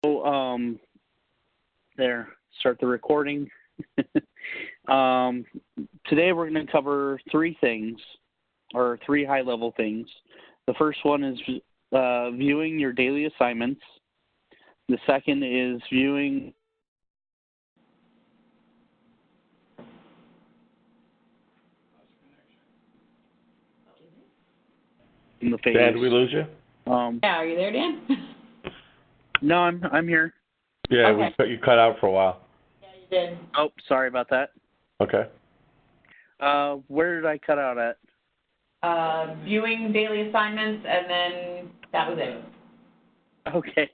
So, there, start the recording. Today we're going to cover three things, or three high-level things. The first one is viewing your daily assignments. The second is viewing in the phase. Dan, did we lose you? Yeah, are you there, Dan? No, I'm here. Yeah, Okay. you cut out for a while. Yeah, you did. Oh, sorry about that. Okay. Where did I cut out at? Viewing daily assignments, and then that was it. Okay,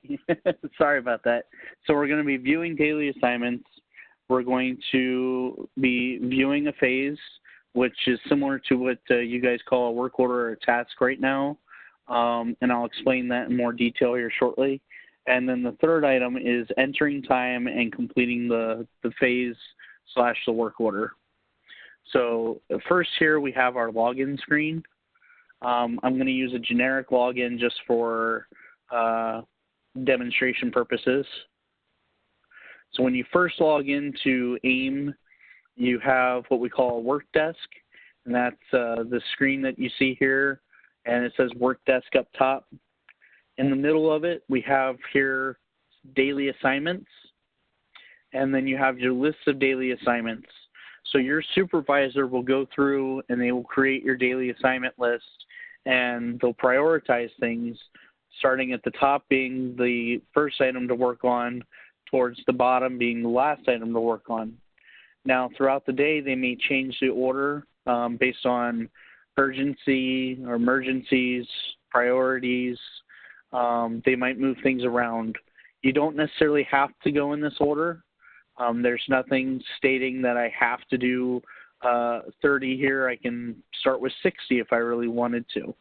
sorry about that. So we're going to be viewing daily assignments. We're going to be viewing a phase, which is similar to what you guys call a work order or a task right now, and I'll explain that in more detail here shortly. And then the third item is entering time and completing the phase / the work order. So first here we have our login screen. I'm going to use a generic login just for demonstration purposes. So when you first log into AIM, you have what we call a work desk, and that's the screen that you see here, and it says work desk up top. In the middle of it, we have here daily assignments, and then you have your list of daily assignments. So your supervisor will go through and they will create your daily assignment list, and they'll prioritize things, starting at the top being the first item to work on, towards the bottom being the last item to work on. Now, throughout the day, they may change the order based on urgency or emergencies, priorities. They might move things around. You don't necessarily have to go in this order. There's nothing stating that I have to do 30 here. I can start with 60 if I really wanted to.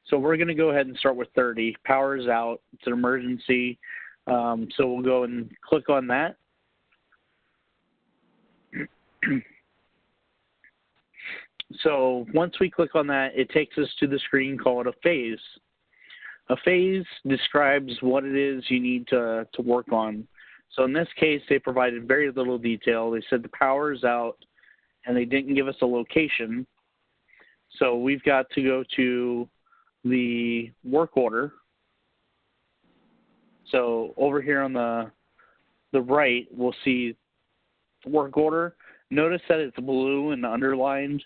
So we're going to go ahead and start with 30. Power is out. It's an emergency. So we'll go and click on that. So once we click on that, it takes us to the screen called a phase. A phase describes what it is you need to work on. So in this case, they provided very little detail. They said the power is out, and they didn't give us a location. So we've got to go to the work order. So over here on the right, we'll see work order. Notice that it's blue and underlined.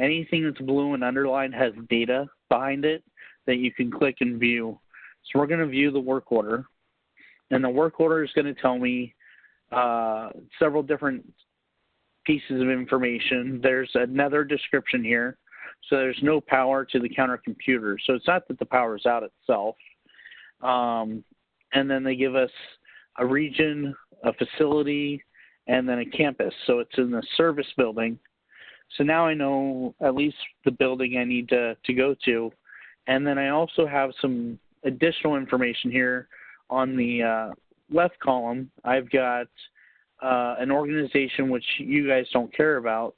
Anything that's blue and underlined has data behind it that you can click and view. So we're going to view the work order. And the work order is going to tell me several different pieces of information. There's another description here. So there's no power to the counter computer. So it's not that the power is out itself. And then they give us a region, a facility, and then a campus. So it's in the service building. So now I know at least the building I need to go to. And then I also have some additional information here on the left column. I've got an organization which you guys don't care about,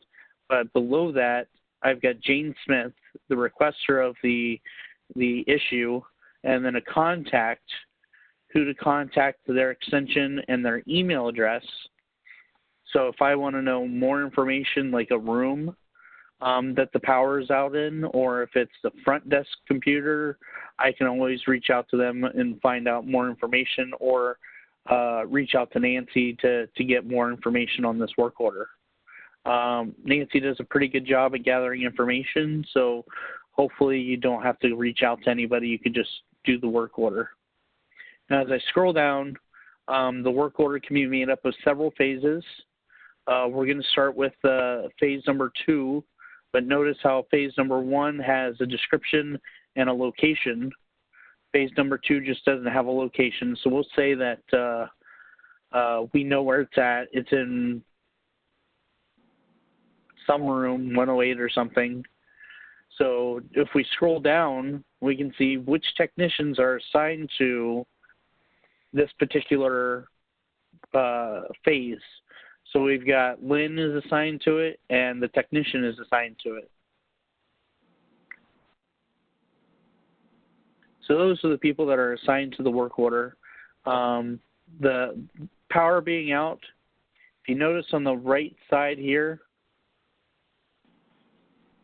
but below that I've got Jane Smith, the requester of the issue, and then a contact, who to contact, their extension and their email address. So if I want to know more information, like a room that the power is out in, or if it's the front desk computer, I can always reach out to them and find out more information, or reach out to Nancy to get more information on this work order. Nancy does a pretty good job at gathering information, so hopefully you don't have to reach out to anybody. You can just do the work order. Now, as I scroll down, the work order can be made up of several phases. We're going to start with phase number 2, but notice how phase number 1 has a description and a location. Phase number 2 just doesn't have a location. So we'll say that we know where it's at. It's in some room, 108 or something. So if we scroll down, we can see which technicians are assigned to this particular phase. So we've got Lynn is assigned to it, and the technician is assigned to it. So those are the people that are assigned to the work order. The power being out, if you notice on the right side here,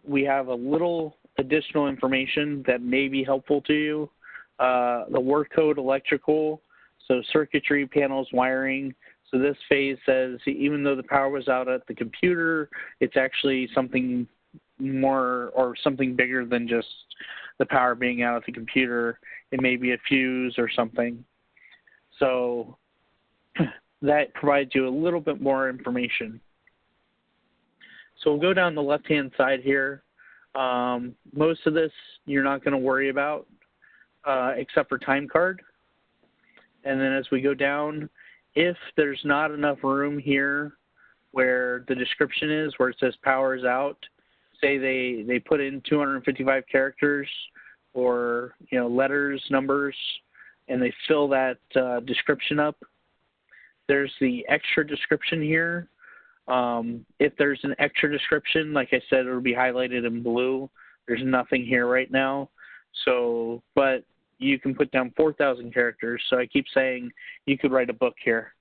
we have a little additional information that may be helpful to you. The work code electrical, so circuitry, panels, wiring. So this phase says even though the power was out at the computer, it's actually something more or something bigger than just the power being out at the computer. It may be a fuse or something. So that provides you a little bit more information. So we'll go down the left-hand side here. Most of this you're not going to worry about except for Timecard. And then as we go down, if there's not enough room here where the description is, where it says power is out, say they put in 255 characters or letters, numbers, and they fill that description up, there's the extra description here. If there's an extra description, like I said, it'll be highlighted in blue. There's nothing here right now. So, but you can put down 4,000 characters. So I keep saying you could write a book here,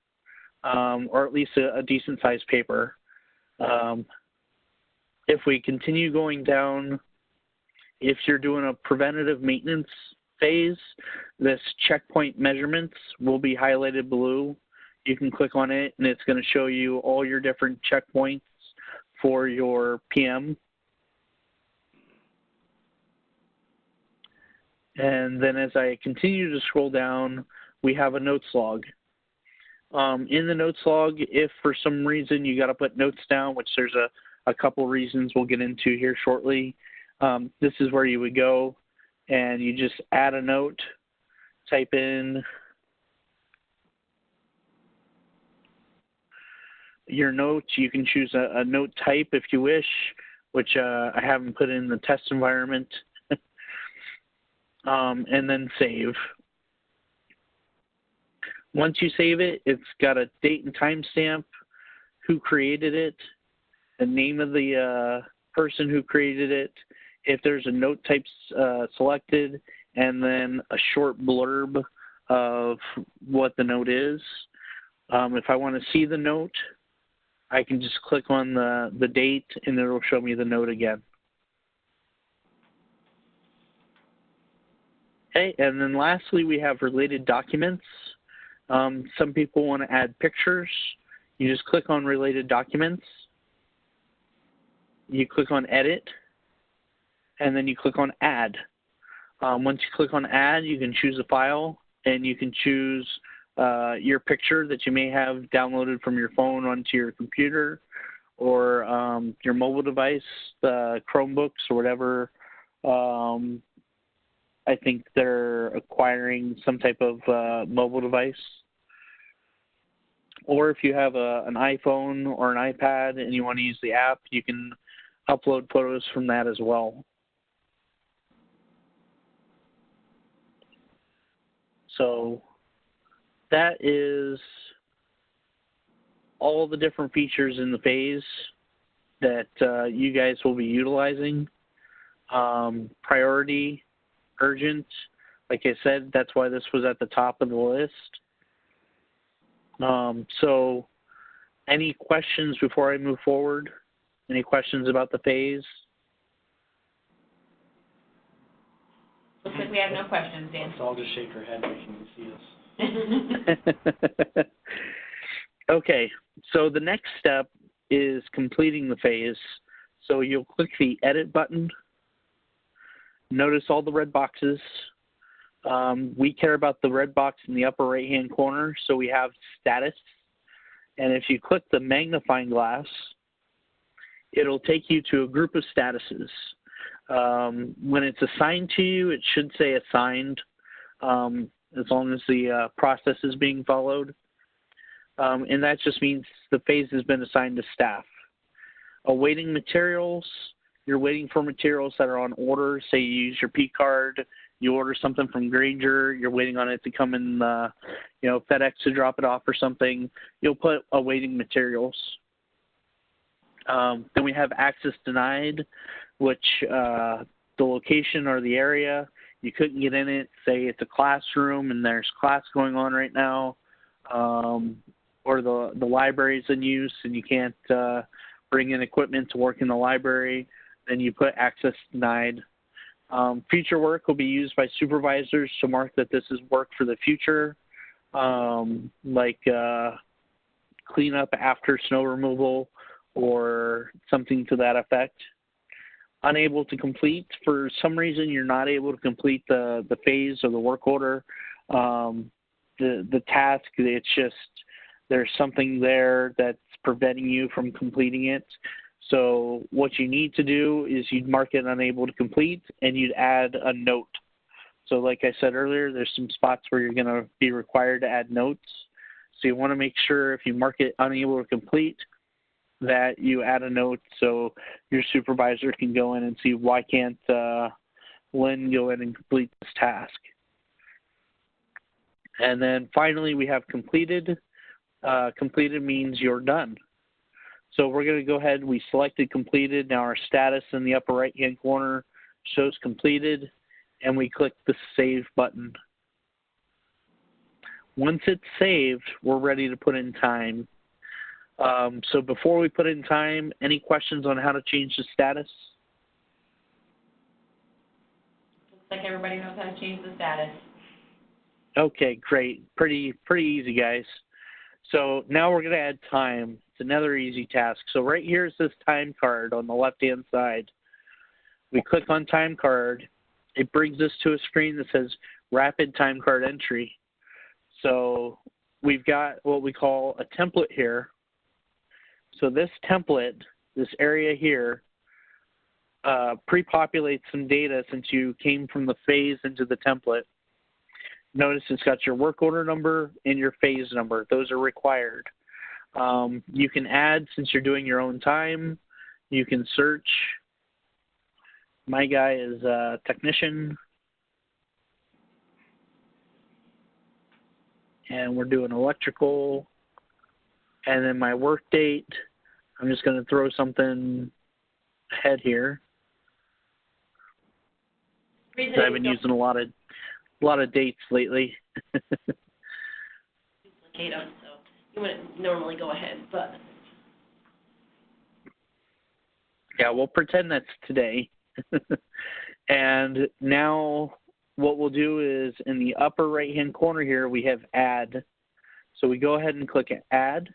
or at least a decent sized paper. If we continue going down, if you're doing a preventative maintenance phase, this checkpoint measurements will be highlighted blue. You can click on it, and it's going to show you all your different checkpoints for your PM. And then as I continue to scroll down, we have a notes log. In the notes log, if for some reason you got to put notes down, which there's a couple reasons we'll get into here shortly, this is where you would go and you just add a note, type in your notes. You can choose a note type if you wish, which I haven't put in the test environment, and then save. Once you save it, it's got a date and time stamp, who created it, the name of the person who created it, if there's a note type selected, and then a short blurb of what the note is. If I want to see the note, I can just click on the date, and it'll show me the note again. Okay, and then lastly, we have related documents. Some people want to add pictures. You just click on related documents. You click on edit, and then you click on add. Once you click on add, you can choose a file, and you can choose your picture that you may have downloaded from your phone onto your computer or your mobile device, the Chromebooks or whatever. I think they're acquiring some type of mobile device. Or if you have an iPhone or an iPad and you want to use the app, you can upload photos from that as well. So that is all the different features in the phase that you guys will be utilizing. Priority, urgent, like I said, that's why this was at the top of the list. So any questions before I move forward? Any questions about the phase? Looks like we have no questions, Dan. Let's all just shake our head so you can see us. Okay, so the next step is completing the phase. So you'll click the edit button. Notice all the red boxes. We care about the red box in the upper right-hand corner, so we have status. And if you click the magnifying glass, it'll take you to a group of statuses. When it's assigned to you, it should say assigned, as long as the process is being followed. And that just means the phase has been assigned to staff. Awaiting materials, you're waiting for materials that are on order. Say you use your P card, you order something from Granger, you're waiting on it to come in, FedEx to drop it off or something. You'll put awaiting materials. Then we have access denied, which the location or the area, you couldn't get in it, say it's a classroom and there's class going on right now, or the library's in use and you can't bring in equipment to work in the library, then you put access denied. Future work will be used by supervisors to mark that this is work for the future, like clean up after snow removal or something to that effect. Unable to complete, for some reason you're not able to complete the phase or the work order, the task, it's just there's something there that's preventing you from completing it. So what you need to do is you'd mark it unable to complete and you'd add a note. So like I said earlier, there's some spots where you're going to be required to add notes. So you want to make sure if you mark it unable to complete that you add a note so your supervisor can go in and see why can't Lynn go in and complete this task. And then finally we have completed. Completed means you're done. So we're going to go ahead, we selected completed. Now our status in the upper right hand corner shows completed, and we click the save button. Once it's saved, we're ready to put in time. So before we put in time, any questions on how to change the status? Looks like everybody knows how to change the status. Okay, great. Pretty easy, guys. So now we're going to add time. It's another easy task. So right here is this time card on the left-hand side. We click on time card. It brings us to a screen that says rapid time card entry. So we've got what we call a template here. So this template, this area here, pre-populates some data since you came from the phase into the template. Notice it's got your work order number and your phase number. Those are required. You can add, since you're doing your own time, you can search. My guy is a technician. And we're doing electrical. And then my work date, I'm just going to throw something ahead here. I've been using a lot of dates lately. Duplicate them, so you wouldn't normally go ahead, but. Yeah, we'll pretend that's today. And now what we'll do is in the upper right-hand corner here, we have add. So we go ahead and click add.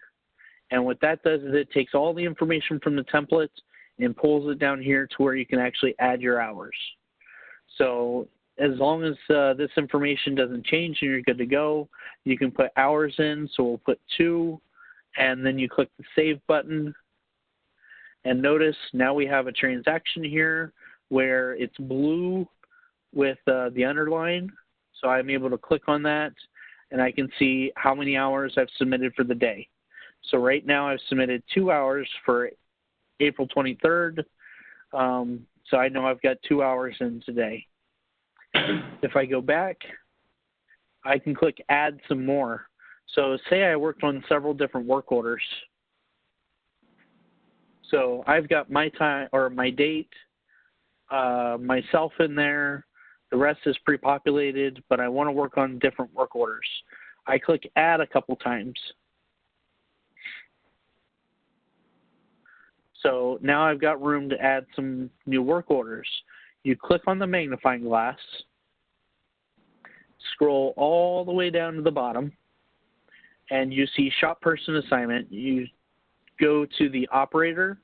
And what that does is it takes all the information from the template and pulls it down here to where you can actually add your hours. So as long as this information doesn't change and you're good to go, you can put hours in. So we'll put 2, and then you click the save button. And notice now we have a transaction here where it's blue with the underline. So I'm able to click on that, and I can see how many hours I've submitted for the day. So right now I've submitted 2 hours for April 23rd. So I know I've got 2 hours in today. If I go back, I can click add some more. So say I worked on several different work orders. So I've got my time or my date, myself in there. The rest is pre-populated, but I want to work on different work orders. I click add a couple times. So now I've got room to add some new work orders. You click on the magnifying glass, scroll all the way down to the bottom, and you see shop person assignment. You go to the operator,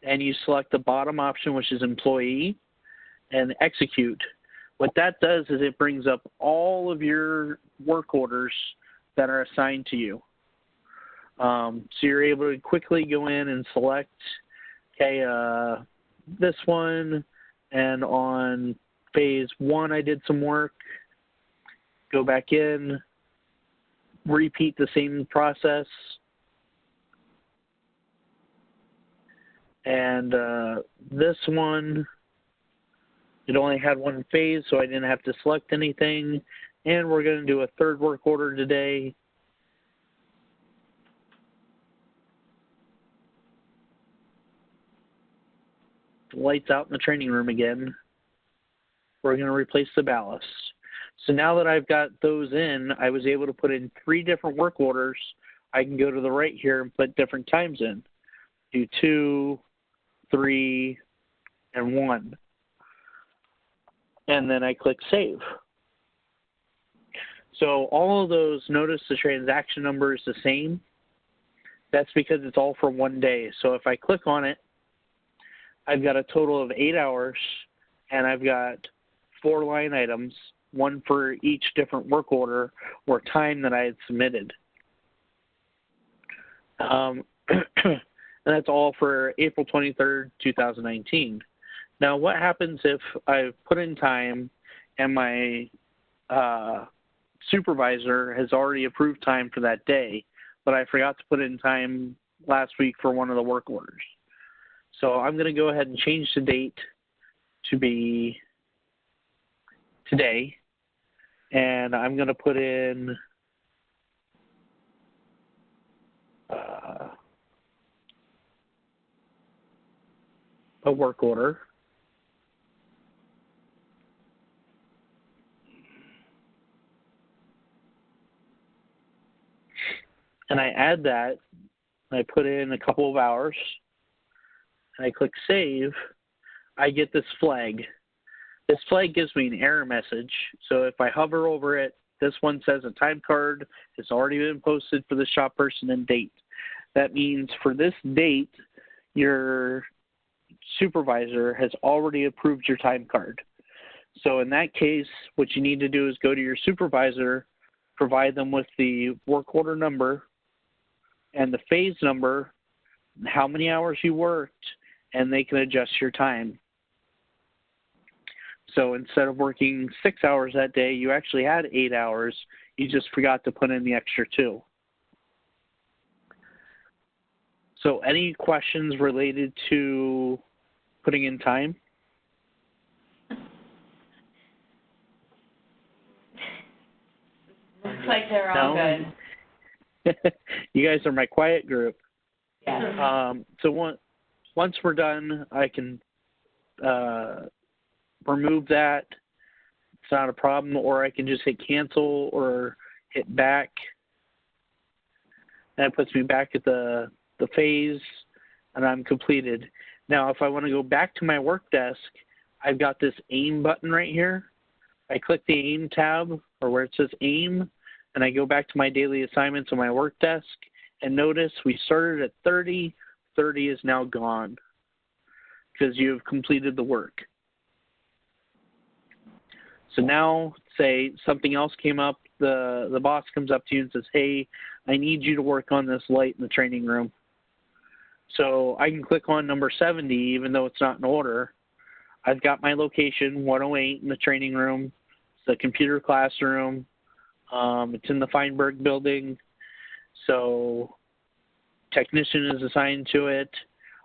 and you select the bottom option, which is employee, and execute. What that does is it brings up all of your work orders that are assigned to you. So you're able to quickly go in and select, okay, this one, and on phase 1 I did some work, go back in, repeat the same process, and this one, it only had one phase, so I didn't have to select anything, and we're going to do a third work order today. Lights out in the training room again. we're going to replace the ballast. So now that I've got those in, I was able to put in 3 different work orders. I can go to the right here and put different times in. Do 2, 3, and 1. And then I click save. So all of those, notice the transaction number is the same. That's because it's all for one day. So if I click on it, I've got a total of 8 hours, and I've got 4 line items, one for each different work order or time that I had submitted. And that's all for April 23rd, 2019. Now, what happens if I've put in time and my supervisor has already approved time for that day, but I forgot to put in time last week for one of the work orders? So I'm going to go ahead and change the date to be today, and I'm going to put in a work order. And I add that, and I put in a couple of hours, and I click save. I get this flag. This flag gives me an error message. So if I hover over it, this one says a time card has already been posted for the shop person and date. That means for this date, your supervisor has already approved your time card. So in that case, what you need to do is go to your supervisor, provide them with the work order number and the phase number, how many hours you worked, and they can adjust your time. So instead of working 6 hours that day, you actually had 8 hours. You just forgot to put in the extra 2. So any questions related to putting in time? Looks like they're all good. You guys are my quiet group. Yeah. So once we're done, I can remove that. It's not a problem, or I can just hit cancel or hit back. That puts me back at the phase, and I'm completed. Now, if I want to go back to my work desk, I've got this AIM button right here. I click the AIM tab, or where it says AIM, and I go back to my daily assignments on my work desk, and notice we started at 30. 30 is now gone because you have completed the work. So now, say something else came up, the boss comes up to you and says, hey, I need you to work on this light in the training room. So I can click on number 70, even though it's not in order. I've got my location, 108 in the training room. It's the computer classroom. It's in the Feinberg building. So technician is assigned to it.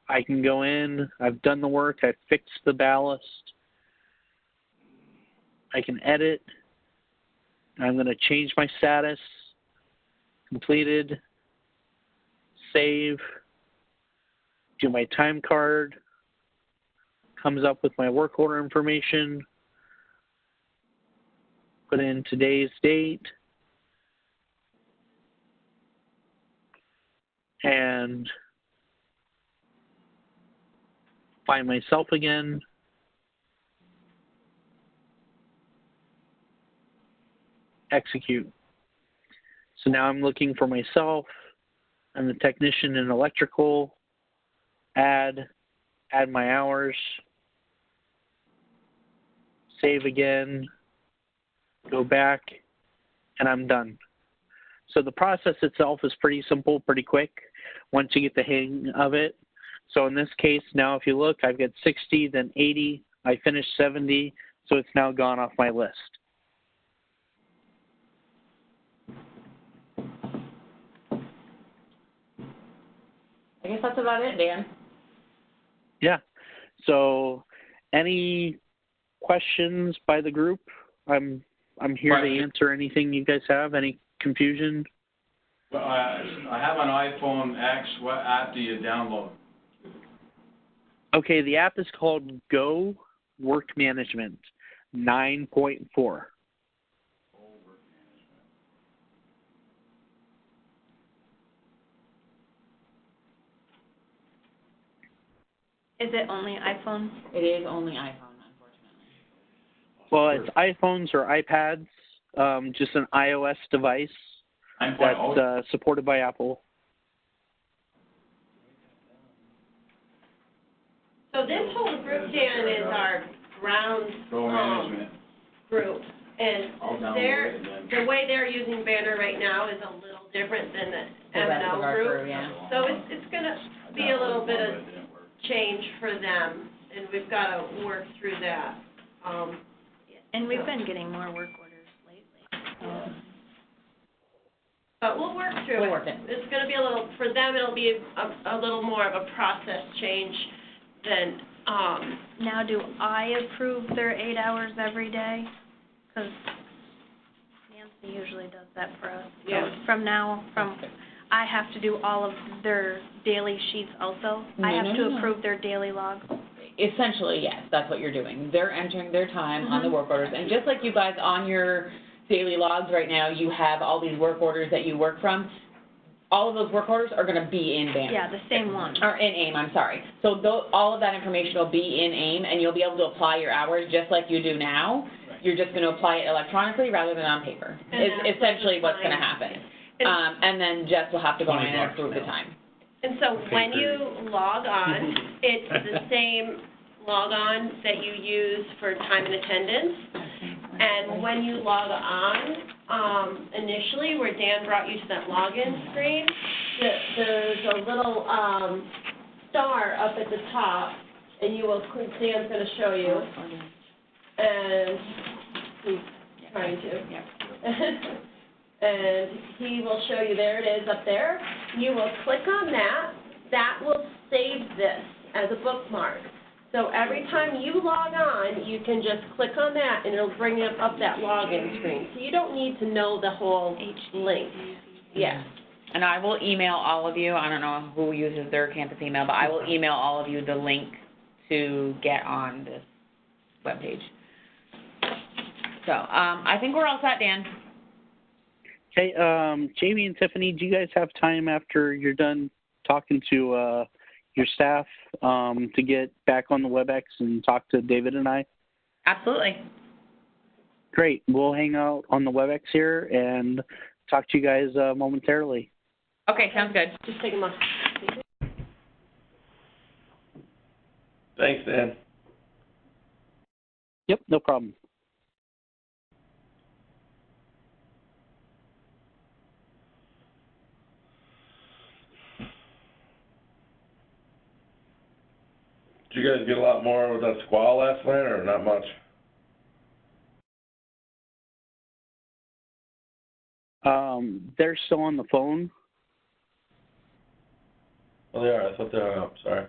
I can go in. I've done the work. I've fixed the ballast. I can edit. I'm going to change my status. Completed. Save. Do my time card. Comes up with my work order information. Put in today's date. And find myself again. Execute. So now I'm looking for myself. I'm the technician in electrical. Add my hours. Save again. Go back, and I'm done. So the process itself is pretty simple, pretty quick once you get the hang of it. So in this case, now if you look, I've got 60, then 80. I finished 70, so it's now gone off my list. I guess that's about it, Dan. Yeah. So any questions by the group? I'm here to answer anything you guys have. Any confusion? Well, I have an iPhone X. What app do you download? Okay, the app is called Go Work Management. 9.4. Is it only iPhones? It is only iPhone, unfortunately. Well, it's iPhones or iPads, just an iOS device that's supported by Apple. So this whole group, Dan, is our ground, Go management. group. And I'll download they're, it and then. the way they're using Banner right now is a little different than the The rest of M&L our group. crew, yeah. So it's gonna be a little bit of change for them, and we've gotta work through that. And we've been getting more work orders lately. But we'll work through it. We'll work it. It's gonna be a little, for them, it'll be a little more of a process change than, Now, do I approve their 8 hours every day? Because Nancy usually does that for us. So Yeah. From now, I have to do all of their daily sheets also? I have to No. approve their daily log? Essentially, yes, that's what you're doing. They're entering their time on the work orders, and just like you guys on your daily logs right now, you have all these work orders that you work from. All of those work orders are going to be in Banner. Yeah, the same one. Or in AIM, I'm sorry. So all of that information will be in AIM, and you'll be able to apply your hours just like you do now. You're just going to apply it electronically rather than on paper. And Is that's essentially what's fine. going to happen. And- And then Jess will have to go in and $20 approve the now. time. And so when you log on, it's the same log on that you use for time and attendance. And when you log on, initially, where Dan brought you to that login screen, there's a little, star up at the top, and you will click, Dan's gonna show you, and he's trying to. And he will show you, there it is up there. You will click on that. That will save this as a bookmark. So every time you log on, you can just click on that, and it'll bring up that login screen. So you don't need to know the whole link. Yes. And I will email all of you, I don't know who uses their campus email, but I will email all of you the link to get on this webpage. So, I think we're all set, Dan. Hey, Jamie and Tiffany, do you guys have time after you're done talking to your staff to get back on the WebEx and talk to David and I? Absolutely. Great. We'll hang out on the WebEx here and talk to you guys momentarily. Okay, sounds good. Just take them off. Thanks, Dan. Yep, no problem. Did you guys get a lot more with that squall last night, or not much? They're still on the phone. Oh, they are. I thought they hung up. Sorry.